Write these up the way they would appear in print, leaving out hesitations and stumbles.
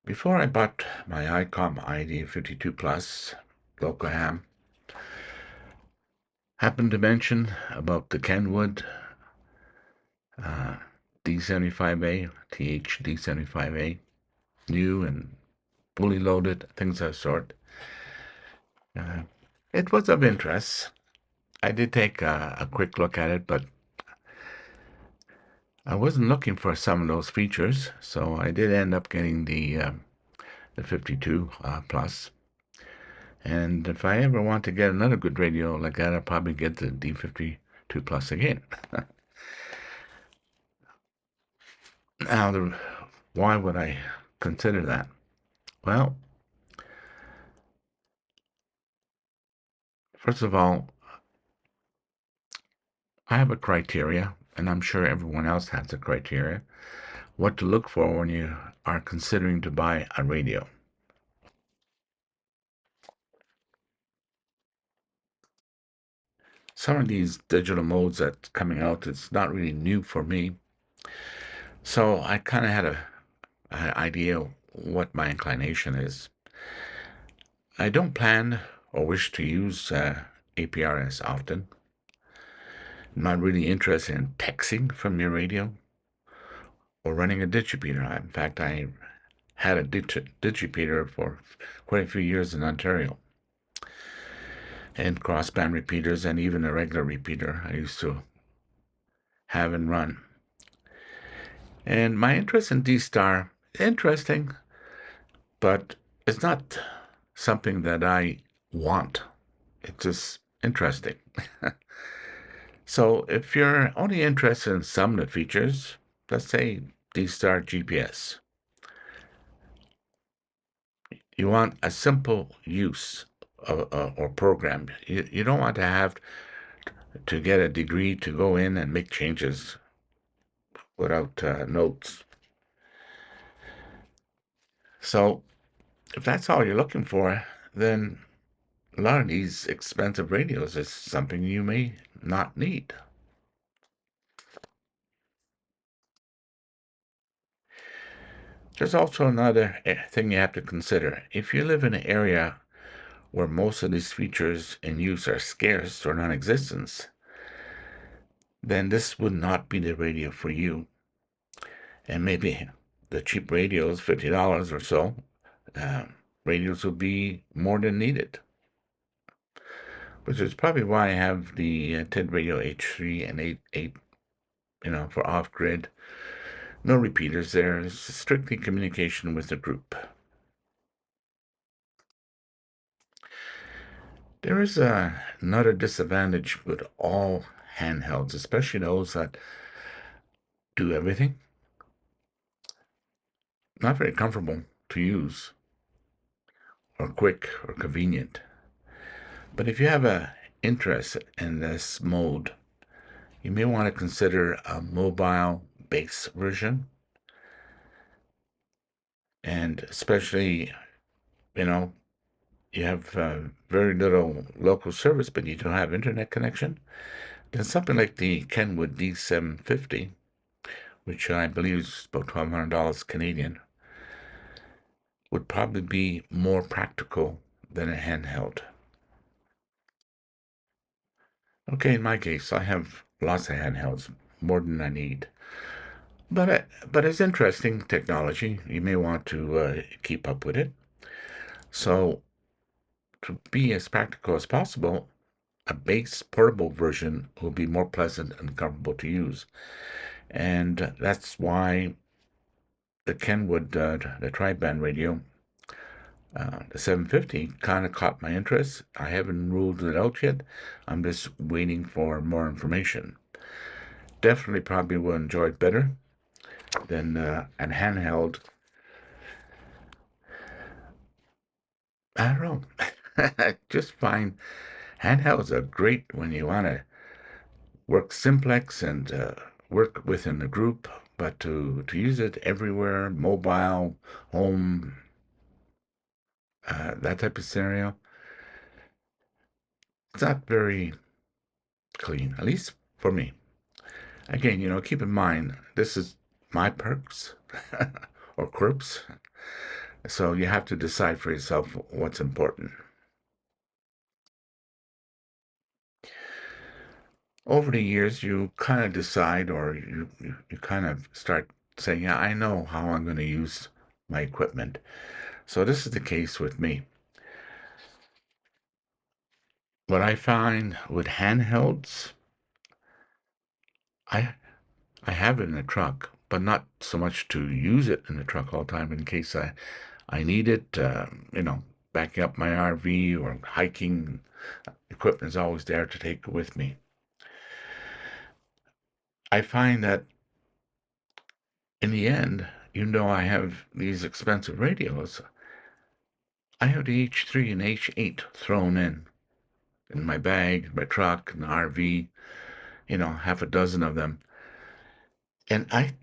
Before I bought my ICOM ID52 Plus local ham, happened to mention about the Kenwood D75A, TH D75A, new and fully loaded, things of that sort. It was of interest. I did take a quick look at it, but I wasn't looking for some of those features, so I did end up getting the 52 Plus. And if I ever want to get another good radio like that, I'll probably get the D52 Plus again. Now, why would I consider that? Well, first of all, I have a criteria, and I'm sure everyone else has a criteria, what to look for when you are considering to buy a radio. Some of these digital modes that's coming out, it's not really new for me. So I kind of had an idea what my inclination is. I don't plan or wish to use APRS often. I'm not really interested in texting from your radio or running a distributor. In fact, I had a distributor for quite a few years in Ontario. And crossband repeaters and even a regular repeater I used to have and run. And my interest in D-Star, interesting, but it's not something that I want. It's just interesting. So if you're only interested in some of the features, let's say D-Star GPS, you want a simple use or program. You don't want to have to get a degree to go in and make changes without notes. So if that's all you're looking for, then a lot of these expensive radios is something you may not need. There's also another thing you have to consider. If you live in an area where most of these features in use are scarce or non-existent, then this would not be the radio for you. And maybe the cheap radios, $50 or so, radios will be more than needed. Which is probably why I have the TED Radio H3 and 8, for off-grid. No repeaters there. It's strictly communication with the group. There is another disadvantage with all handhelds, especially those that do everything. Not very comfortable to use, or quick, or convenient. But if you have an interest in this mode, you may want to consider a mobile base version. And especially, you have very little local service, but you don't have internet connection, then something like the Kenwood D750, which I believe is about $1,200 Canadian, would probably be more practical than a handheld. Okay, in my case, I have lots of handhelds, more than I need. But it's interesting technology. You may want to keep up with it. So to be as practical as possible, a base portable version will be more pleasant and comfortable to use. And that's why the Kenwood, the tri-band radio, the 750, kind of caught my interest. I haven't ruled it out yet. I'm just waiting for more information. Definitely probably will enjoy it better than an handheld. I don't know. I just find handhelds are great when you want to work simplex and work within a group, but to use it everywhere, mobile, home, that type of scenario, it's not very clean, at least for me. Again, keep in mind, this is my perks or quirks. So you have to decide for yourself what's important. Over the years, you kind of decide, or you kind of start saying, yeah, I know how I'm going to use my equipment. So this is the case with me. What I find with handhelds, I I have it in the truck, but not so much to use it in the truck all the time in case I need it, backing up my RV or hiking. Equipment is always there to take with me. I find that in the end, even though I have these expensive radios, I have the H3 and H8 thrown in my bag, my truck, in the RV, half a dozen of them. And I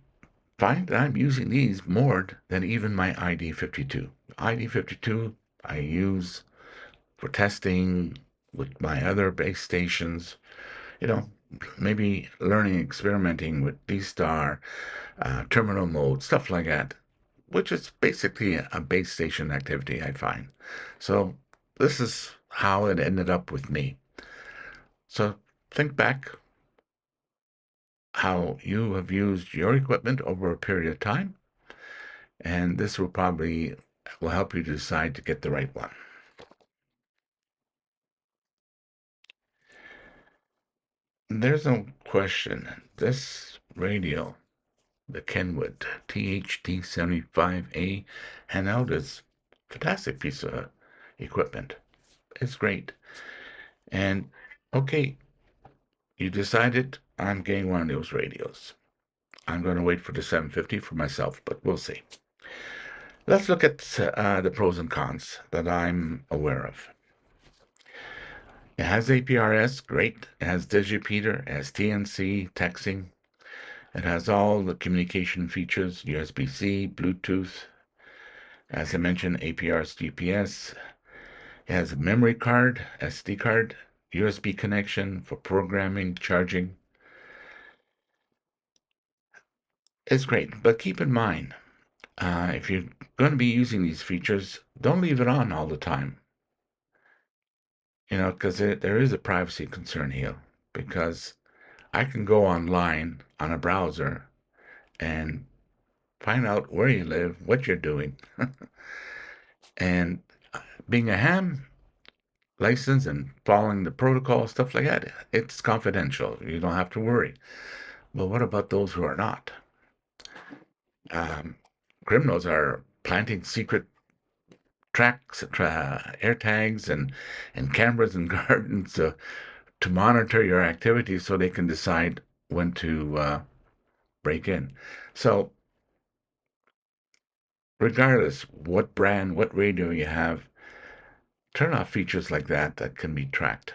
find that I'm using these more than even my ID52. ID52 I use for testing with my other base stations, you know, maybe learning, experimenting with D-Star, terminal mode, stuff like that, which is basically a base station activity, I find. So this is how it ended up with me. So think back how you have used your equipment over a period of time, and this will help you decide to get the right one. There's no question. This radio, the Kenwood TH D75A Handheld, is a fantastic piece of equipment. It's great. And okay, you decided I'm getting one of those radios. I'm going to wait for the 750 for myself, but we'll see. Let's look at the pros and cons that I'm aware of. It has APRS, great. It has Digipeater, it has TNC, texting. It has all the communication features, USB-C, Bluetooth, as I mentioned, APRS, GPS. It has a memory card, SD card, USB connection for programming, charging. It's great, but keep in mind, if you're going to be using these features, don't leave it on all the time. Because there is a privacy concern here. Because I can go online on a browser and find out where you live, what you're doing. And being a ham license and following the protocol, stuff like that, it's confidential. You don't have to worry. But what about those who are not? Um, Criminals are planting secret air tags, and cameras in gardens to monitor your activities so they can decide when to break in. So, regardless what brand, what radio you have, turn off features like that can be tracked.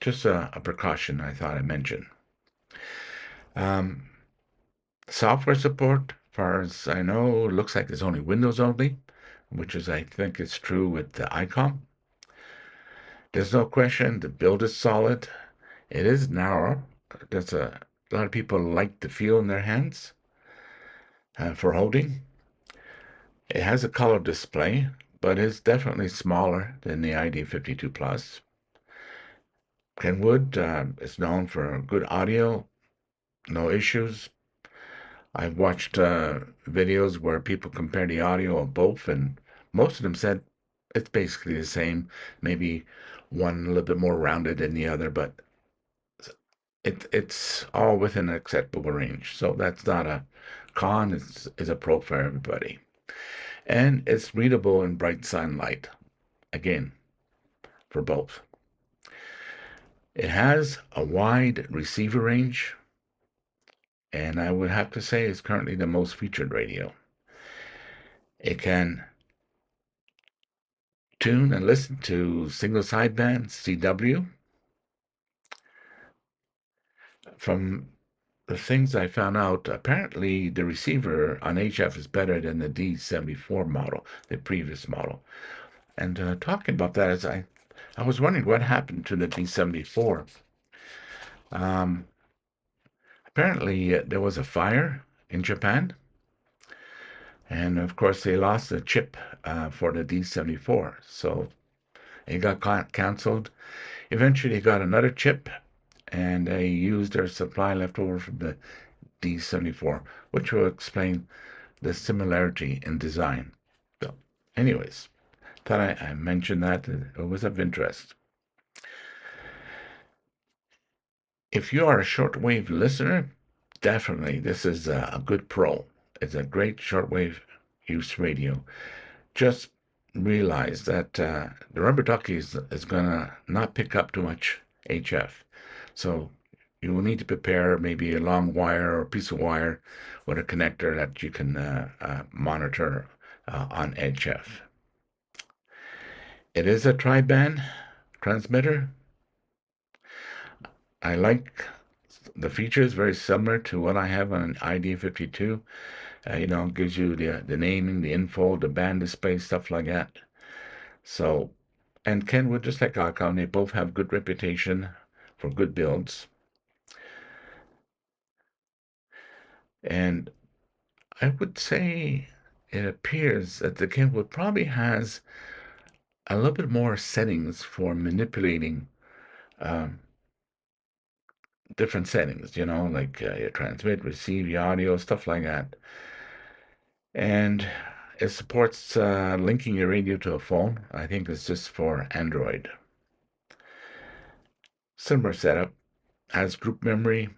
Just a precaution I thought I'd mention. Um, Software support, as far as I know, looks like it's only Windows only, which is, I think, is true with the ICOM. There's no question the build is solid. It is narrow. There's a lot of people like the feel in their hands for holding. It has a color display, but it's definitely smaller than the ID52 Plus. Kenwood is known for good audio, no issues. I've watched videos where people compare the audio of both, and most of them said it's basically the same. Maybe one a little bit more rounded than the other, but it's all within an acceptable range. So that's not a con, it's a pro for everybody. And it's readable in bright sunlight, again, for both. It has a wide receiver range, and I would have to say it's currently the most featured radio. It can tune and listen to single sideband CW. From the things I found out, apparently the receiver on HF is better than the D74 model, the previous model. And talking about that, as I was wondering what happened to the D74. Um, Apparently, there was a fire in Japan, And of course, they lost the chip for the D74, so it got canceled. Eventually, they got another chip, and they used their supply left over from the D74, which will explain the similarity in design. So, anyways, thought I mentioned that it was of interest. If you are a shortwave listener, definitely this is a good pro. It's a great shortwave use radio. Just realize that the rubber ducky is going to not pick up too much HF. So you will need to prepare maybe a long wire or a piece of wire with a connector that you can monitor on HF. It is a tri-band transmitter. I like the features, very similar to what I have on an ID52. Gives you the naming, the info, the band display, stuff like that. So, and Kenwood, just like Icon, they both have good reputation for good builds. And I would say it appears that the Kenwood probably has a little bit more settings for manipulating um, different settings, like your transmit, receive, your audio, stuff like that. And it supports linking your radio to a phone. I think it's just for Android. Similar setup, has group memory.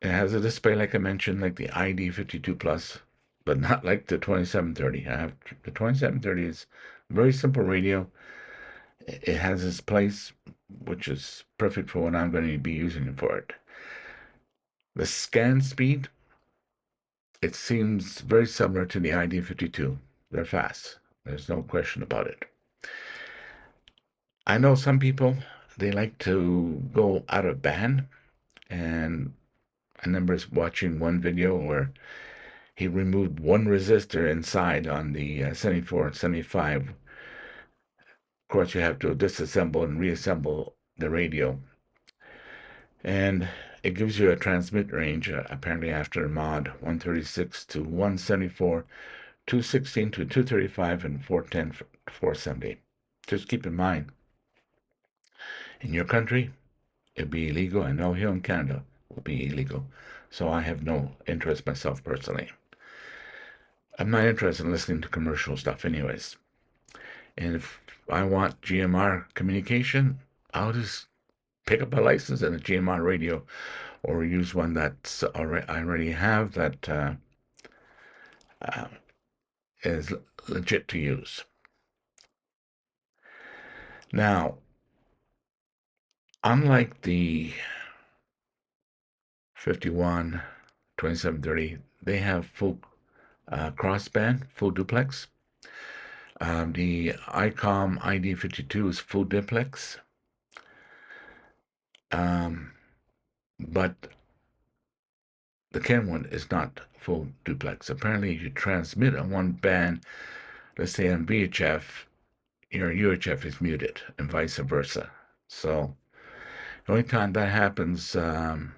It has a display, like I mentioned, like the ID52 Plus, but not like the 2730. The 2730 is a very simple radio. It has its place, which is perfect for what I'm going to be using it for. The scan speed, it seems very similar to the ID52. They're fast. There's no question about it. I know some people, they like to go out of band, and I remember watching one video where he removed one resistor inside on the 74 and 75. Of course, you have to disassemble and reassemble the radio. And it gives you a transmit range, apparently after mod 136 to 174, 216 to 235, and 410 to 470. Just keep in mind, in your country, it'd be illegal. I know here in Canada it will be illegal. So I have no interest myself personally. I'm not interested in listening to commercial stuff anyways. And if I want GMR communication, I'll just pick up a license and a GMR radio, or use one that's I already have that is legit to use. Now, unlike the 51, 2730, they have full crossband, full duplex. The ICOM ID52 is full duplex. But the Kenwood is not full duplex. Apparently, if you transmit on one band, let's say on VHF, your UHF is muted, and vice versa. So the only time that happens on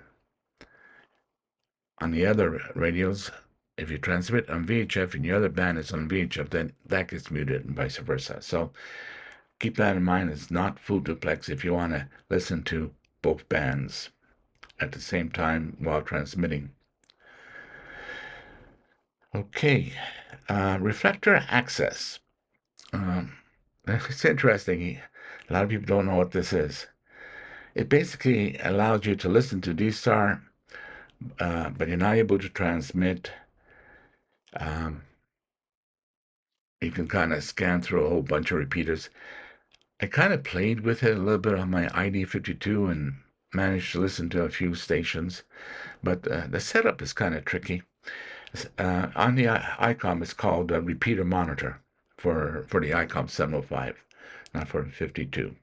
the other radios, if you transmit on VHF and your other band is on VHF, then that gets muted and vice versa. So keep that in mind. It's not full duplex if you want to listen to both bands at the same time while transmitting. Okay, reflector access. It's interesting. A lot of people don't know what this is. It basically allows you to listen to D-Star, but you're not able to transmit. You can kind of scan through a whole bunch of repeaters. I kind of played with it a little bit on my ID52 and managed to listen to a few stations, but the setup is kind of tricky. On the ICOM, it's called a repeater monitor for the ICOM 705, not for 52.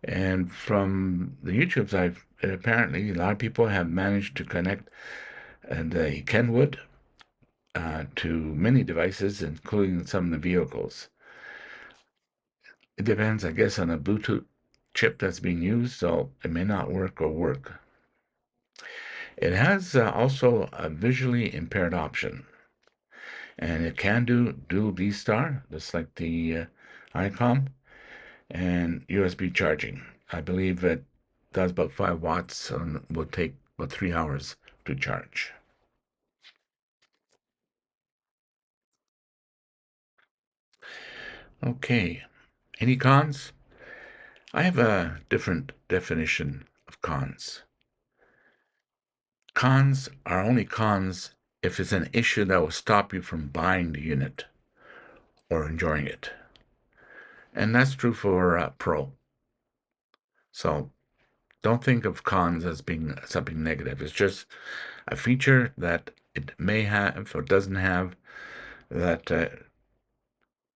And from the YouTubes, apparently a lot of people have managed to connect the Kenwood to many devices, including some of the vehicles. It depends, I guess, on the Bluetooth chip that's being used, so it may not work or work. It has also a visually impaired option, and it can do dual D-Star, just like the ICOM, and USB charging. I believe it does about 5 watts and will take about 3 hours to charge. Okay, any cons? I have a different definition of cons. Cons are only cons if it's an issue that will stop you from buying the unit or enjoying it. And that's true for Pro. So don't think of cons as being something negative. It's just a feature that it may have or doesn't have that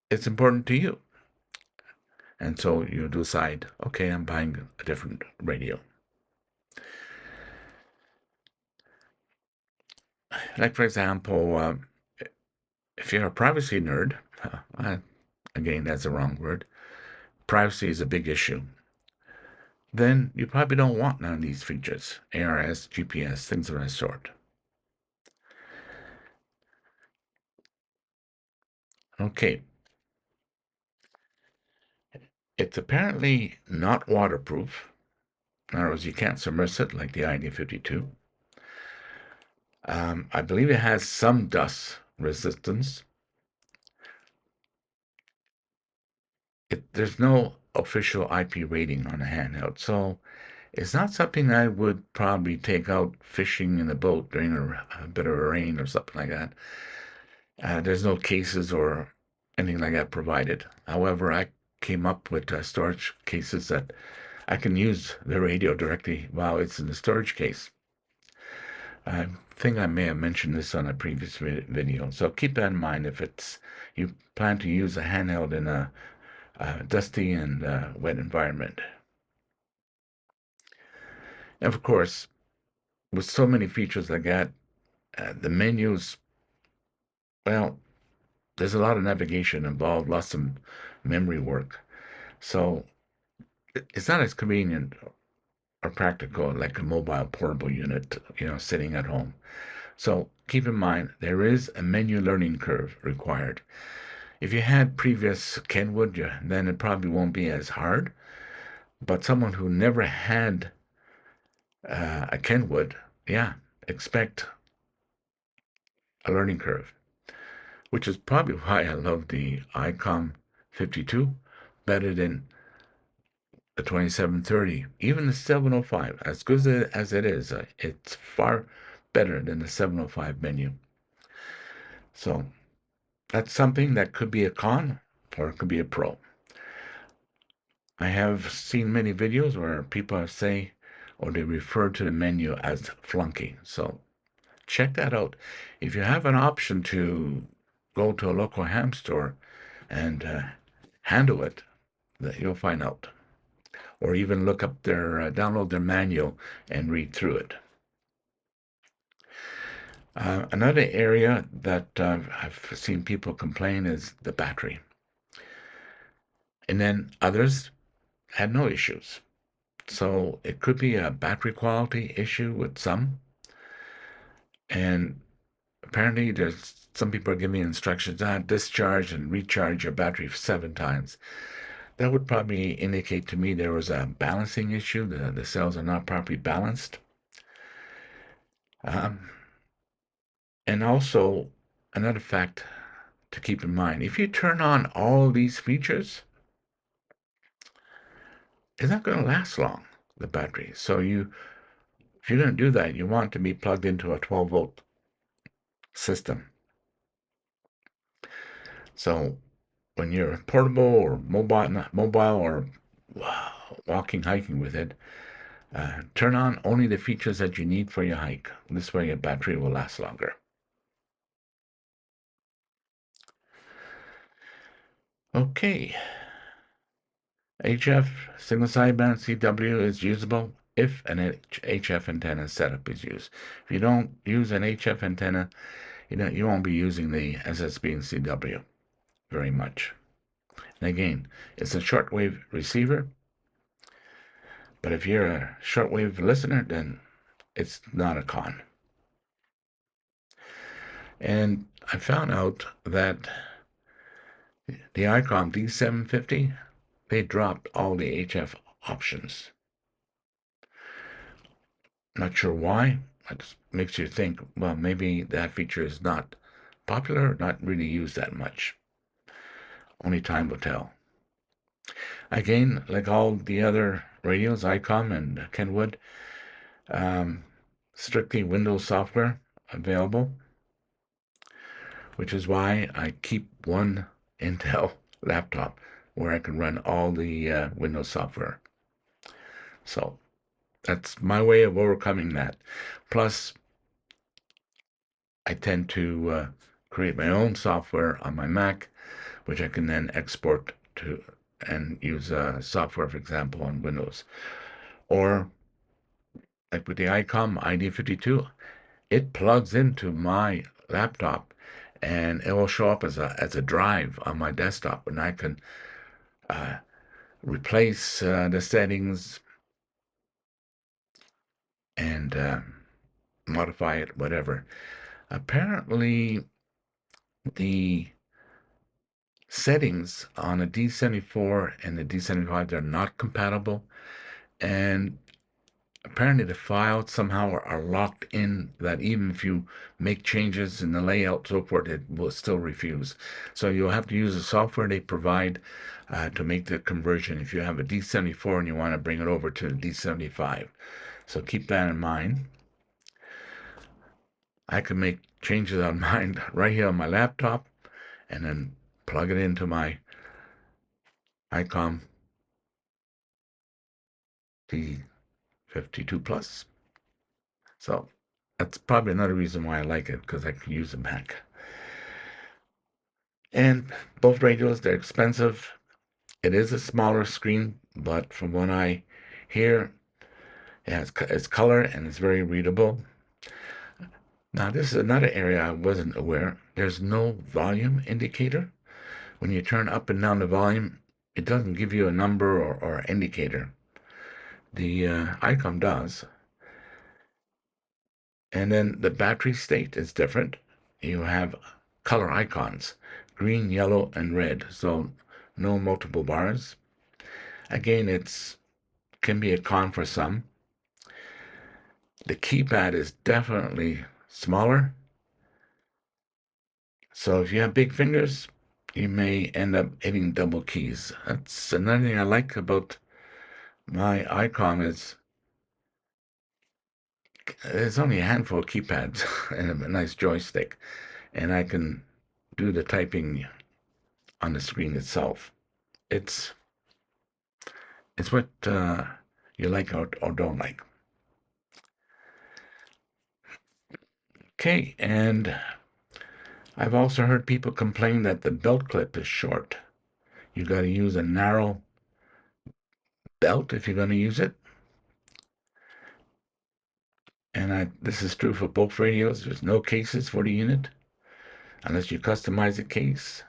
it's important to you. And so you decide, okay, I'm buying a different radio. Like, for example, if you're a privacy nerd, again, that's the wrong word. Privacy is a big issue. Then you probably don't want none of these features, ARS, GPS, things of that sort. Okay. It's apparently not waterproof. In other words, you can't submerge it like the ID52. I believe it has some dust resistance. There's no official IP rating on a handheld, so it's not something I would probably take out fishing in a boat during a bit of rain or something like that. There's no cases or anything like that provided. However, I came up with storage cases that I can use the radio directly while it's in the storage case. I think I may have mentioned this on a previous video, so keep that in mind if you plan to use a handheld in a dusty and wet environment. And of course, with so many features like that, the menus, well, there's a lot of navigation involved, lots of memory work. So it's not as convenient or practical like a mobile portable unit, sitting at home. So keep in mind, there is a menu learning curve required. If you had previous Kenwood, then it probably won't be as hard. But someone who never had a Kenwood, yeah, expect a learning curve, which is probably why I love the ICOM 52 better than the 2730. Even the 705, as good as it is, it's far better than the 705 menu. So that's something that could be a con or it could be a pro. I have seen many videos where people say or they refer to the menu as flunky. So check that out. If you have an option to go to a local ham store and handle it, that you'll find out. Or even look up download their manual and read through it. Another area that I've seen people complain is the battery. And then others had no issues. So it could be a battery quality issue with some. And apparently there's some people are giving instructions on discharge and recharge your battery 7 times. That would probably indicate to me there was a balancing issue. The cells are not properly balanced. And also, another fact to keep in mind, if you turn on all these features, it's not going to last long, the battery. So if you're going to do that, you want to be plugged into a 12-volt system. So when you're portable or mobile or walking, hiking with it, turn on only the features that you need for your hike. This way your battery will last longer. Okay. HF, single sideband CW is usable if an HF antenna setup is used. If you don't use an HF antenna, you won't be using the SSB and CW very much. And again, it's a shortwave receiver, but if you're a shortwave listener, then it's not a con. And I found out that the ICOM D750, they dropped all the HF options. Not sure why. It makes you think, well, maybe that feature is not popular, not really used that much. Only time will tell. Again, like all the other radios, ICOM and Kenwood, um, strictly Windows software available, which is why I keep one Intel laptop where I can run all the Windows software. So that's my way of overcoming that. Plus, I tend to create my own software on my Mac, which I can then export to and use software, for example, on Windows. Or like with the ICOM ID52, it plugs into my laptop and it will show up as a drive on my desktop, and I can replace the settings and modify it, whatever. Apparently, the settings on a D74 and the D75, they're not compatible, and apparently the files somehow are locked in that even if you make changes in the layout, so forth, it will still refuse. So you'll have to use the software they provide to make the conversion if you have a D74 and you want to bring it over to the D75. So keep that in mind. I can make changes on mine right here on my laptop and then plug it into my ICOM T52 Plus. So that's probably another reason why I like it, because I can use a Mac. And both radios, they're expensive. It is a smaller screen, but from what I hear, it's color and it's very readable. Now, this is another area I wasn't aware. There's no volume indicator. When you turn up and down the volume, it doesn't give you a number or indicator. The ICOM does. And then the battery state is different. You have color icons, green, yellow, and red. So no multiple bars. Again, it's can be a con for some. The keypad is definitely smaller. So if you have big fingers, you may end up hitting double keys. That's another thing I like about my ICOM is there's only a handful of keypads and a nice joystick, and I can do the typing on the screen itself. It's what you like or don't like. Okay, and I've also heard people complain that the belt clip is short. You got to use a narrow belt if you're going to use it. And this is true for both radios. There's no cases for the unit unless you customize a case.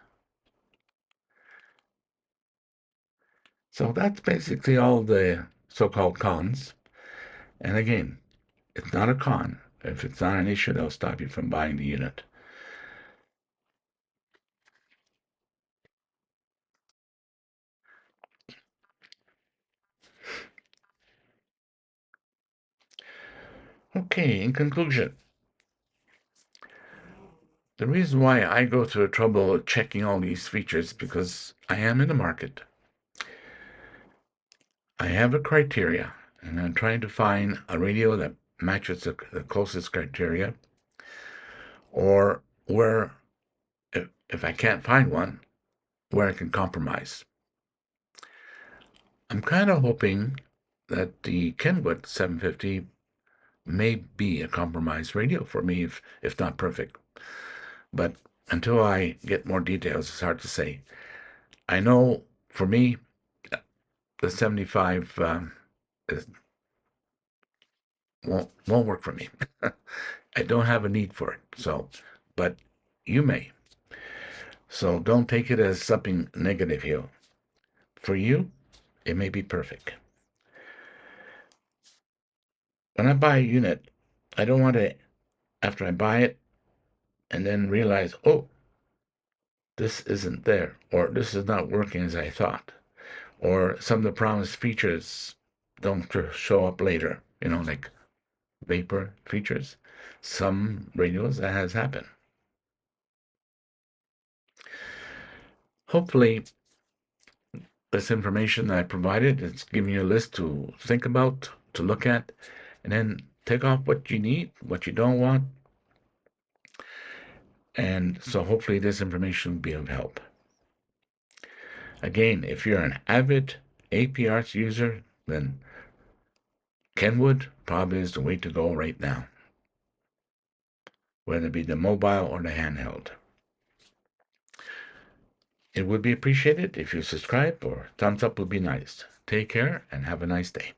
So that's basically all the so-called cons. And again, it's not a con. If it's not an issue, they'll stop you from buying the unit. Okay, in conclusion, the reason why I go through the trouble of checking all these features is because I am in the market. I have a criteria, and I'm trying to find a radio that matches the closest criteria, or where, if I can't find one, where I can compromise. I'm kind of hoping that the Kenwood 750 may be a compromise radio for me, if not perfect. But until I get more details, it's hard to say. I know for me, the 75 won't work for me. I don't have a need for it. So, but you may. So don't take it as something negative here. For you, it may be perfect. When I buy a unit, I don't want to, after I buy it, and then realize, oh, this isn't there, or this is not working as I thought, or some of the promised features don't show up later, like vapor features. Some radios that has happened. Hopefully, this information that I provided, it's giving you a list to think about, to look at, and then take off what you need, what you don't want. And so hopefully this information will be of help. Again, if you're an avid AP Arts user, then Kenwood probably is the way to go right now, whether it be the mobile or the handheld. It would be appreciated if you subscribe, or thumbs up would be nice. Take care and have a nice day.